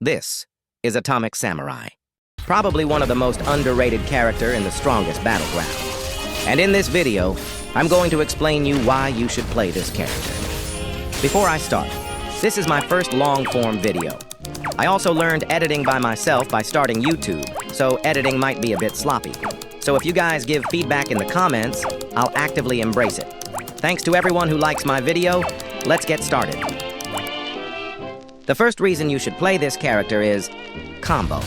This is Atomic Samurai, probably one of the most underrated character in the Strongest Battleground. And in this video, I'm going to explain you why you should play this character. Before I start, this is my first long-form video. I also learned editing by myself by starting YouTube, so editing might be a bit sloppy. So if you guys give feedback in the comments, I'll actively embrace it. Thanks to everyone who likes my video. Let's get started. The first reason you should play this character is combo.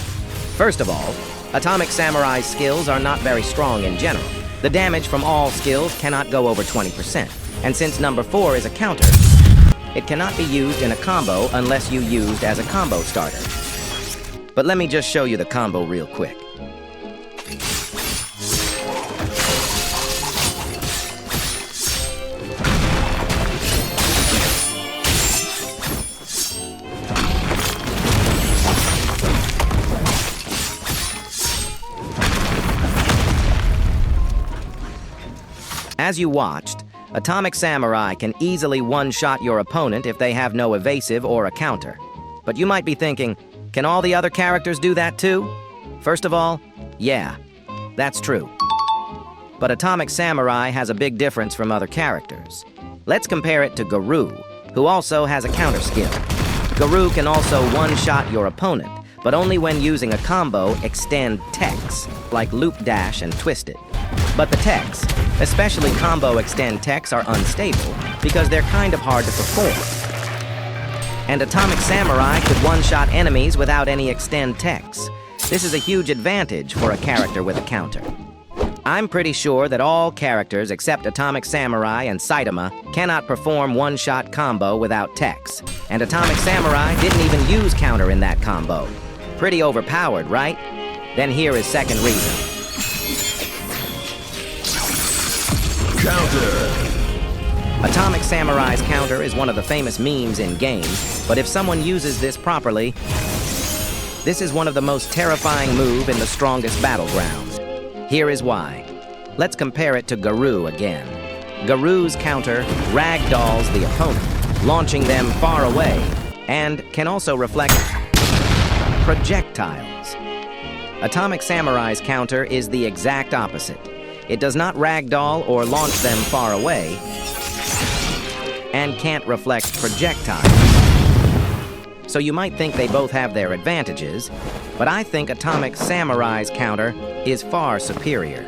First of all, Atomic Samurai's skills are not very strong in general. The damage from all skills cannot go over 20%. And since number 4 is a counter, it cannot be used in a combo unless you used as a combo starter. But let me just show you the combo real quick. As you watched, Atomic Samurai can easily one-shot your opponent if they have no evasive or a counter. But you might be thinking, can all the other characters do that too? First of all, yeah, that's true. But Atomic Samurai has a big difference from other characters. Let's compare it to Garou, who also has a counter skill. Garou can also one-shot your opponent, but only when using a combo extend techs, like loop dash and twisted. But the techs, especially combo extend techs, are unstable because they're kind of hard to perform. And Atomic Samurai could one-shot enemies without any extend techs. This is a huge advantage for a character with a counter. I'm pretty sure that all characters except Atomic Samurai and Saitama cannot perform one-shot combo without techs. And Atomic Samurai didn't even use counter in that combo. Pretty overpowered, right? Then here is second reason. Counter! Atomic Samurai's counter is one of the famous memes in games, but if someone uses this properly, this is one of the most terrifying moves in the Strongest Battleground. Here is why. Let's compare it to Garou again. Garou's counter ragdolls the opponent, launching them far away, and can also reflect projectiles. Atomic Samurai's counter is the exact opposite. It does not ragdoll or launch them far away, and can't reflect projectiles. So you might think they both have their advantages, but I think Atomic Samurai's counter is far superior.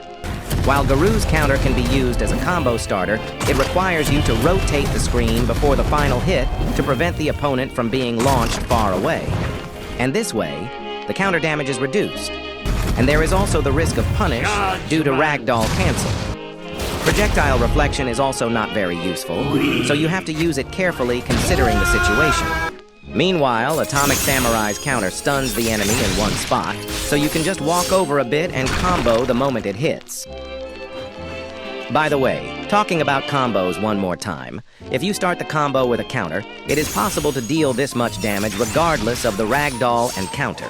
While Garou's counter can be used as a combo starter, it requires you to rotate the screen before the final hit to prevent the opponent from being launched far away. And this way, the counter damage is reduced. And there is also the risk of punish due to ragdoll cancel. Projectile reflection is also not very useful, so you have to use it carefully considering the situation. Meanwhile, Atomic Samurai's counter stuns the enemy in one spot, so you can just walk over a bit and combo the moment it hits. By the way, talking about combos one more time, if you start the combo with a counter, it is possible to deal this much damage regardless of the ragdoll and counter.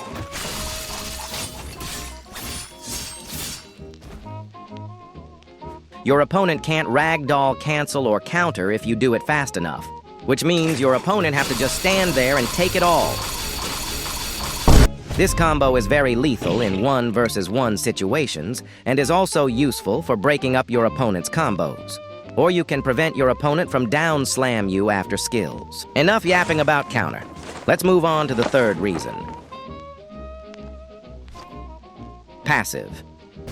Your opponent can't ragdoll, cancel, or counter if you do it fast enough, which means your opponent have to just stand there and take it all. This combo is very lethal in 1 versus 1 situations and is also useful for breaking up your opponent's combos. Or you can prevent your opponent from down slam you after skills. Enough yapping about counter. Let's move on to the third reason. Passive.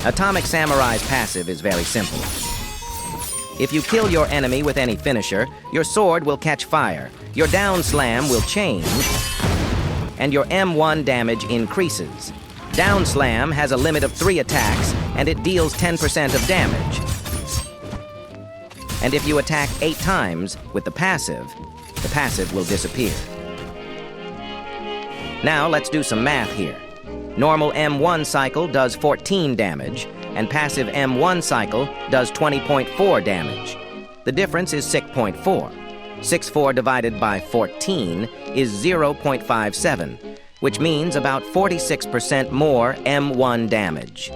Atomic Samurai's passive is very simple. If you kill your enemy with any finisher, your sword will catch fire, your down slam will change, and your M1 damage increases. Down slam has a limit of 3 attacks, and it deals 10% of damage. And if you attack 8 times with the passive will disappear. Now let's do some math here. Normal M1 cycle does 14 damage, and passive M1 cycle does 20.4 damage. The difference is 6.4. 6.4 divided by 14 is 0.57, which means about 46% more M1 damage.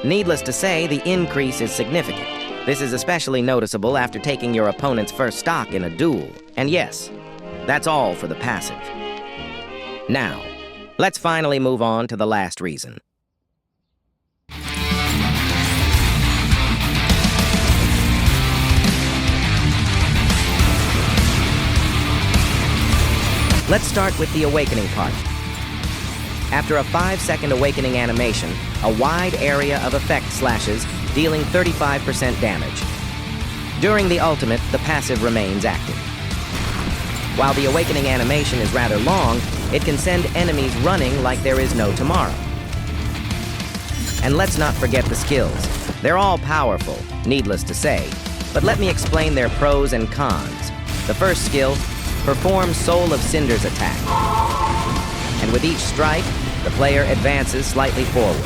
Needless to say, the increase is significant. This is especially noticeable after taking your opponent's first stock in a duel. And yes, that's all for the passive. Now, Let's finally move on to the last reason. Let's start with the awakening part. After a 5-second awakening animation, a wide area of effect slashes, dealing 35% damage. During the ultimate, the passive remains active. While the awakening animation is rather long, it can send enemies running like there is no tomorrow. And let's not forget the skills. They're all powerful, needless to say, but let me explain their pros and cons. The first skill, perform Soul of Cinder's attack. And with each strike, the player advances slightly forward.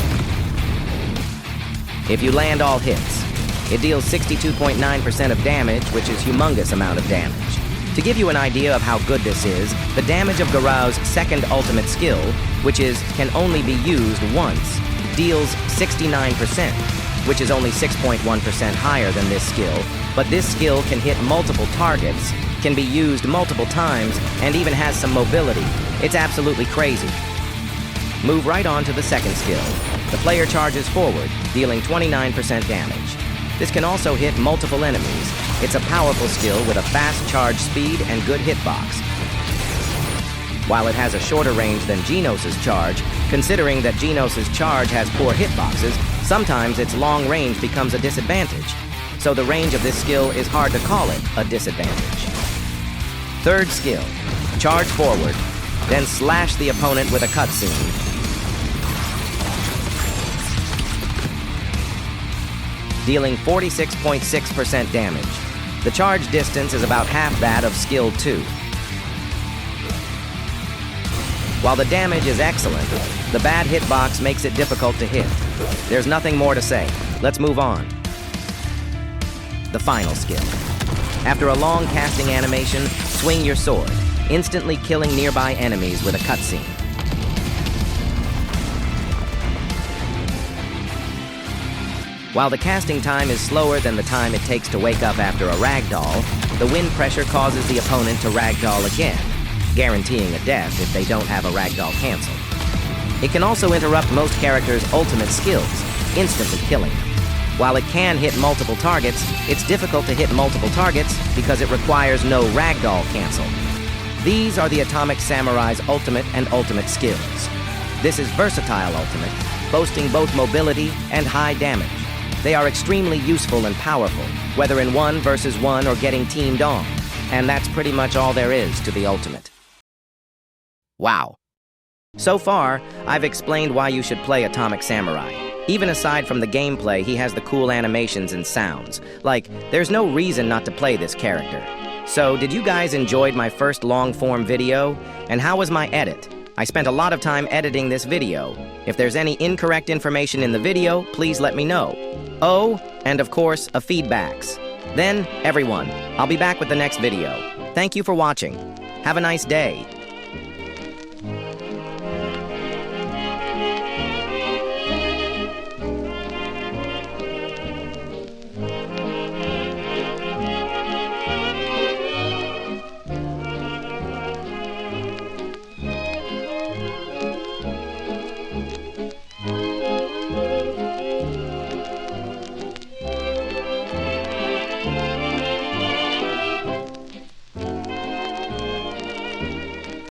If you land all hits, it deals 62.9% of damage, which is a humongous amount of damage. To give you an idea of how good this is, the damage of Garou's second ultimate skill, which is can only be used once, deals 69%, which is only 6.1% higher than this skill, but this skill can hit multiple targets, can be used multiple times, and even has some mobility. It's absolutely crazy. Move right on to the second skill. The player charges forward, dealing 29% damage. This can also hit multiple enemies. It's a powerful skill with a fast charge speed and good hitbox. While it has a shorter range than Genos' charge, considering that Genos' charge has poor hitboxes, sometimes its long range becomes a disadvantage. So the range of this skill is hard to call it a disadvantage. Third skill, charge forward, then slash the opponent with a cutscene. Dealing 46.6% damage. The charge distance is about half that of skill 2. While the damage is excellent, the bad hitbox makes it difficult to hit. There's nothing more to say. Let's move on. The final skill. After a long casting animation, swing your sword, instantly killing nearby enemies with a cutscene. While the casting time is slower than the time it takes to wake up after a ragdoll, the wind pressure causes the opponent to ragdoll again, guaranteeing a death if they don't have a ragdoll cancel. It can also interrupt most characters' ultimate skills, instantly killing them. While it can hit multiple targets, it's difficult to hit multiple targets because it requires no ragdoll cancel. These are the Atomic Samurai's ultimate and ultimate skills. This is versatile ultimate, boasting both mobility and high damage. They are extremely useful and powerful, whether in 1 versus 1 or getting teamed on. And that's pretty much all there is to the ultimate. Wow. So far, I've explained why you should play Atomic Samurai. Even aside from the gameplay, he has the cool animations and sounds. Like, there's no reason not to play this character. So, did you guys enjoy my first long-form video? And how was my edit? I spent a lot of time editing this video. If there's any incorrect information in the video, please let me know. Oh, and of course, a feedbacks. Then, everyone, I'll be back with the next video. Thank you for watching. Have a nice day.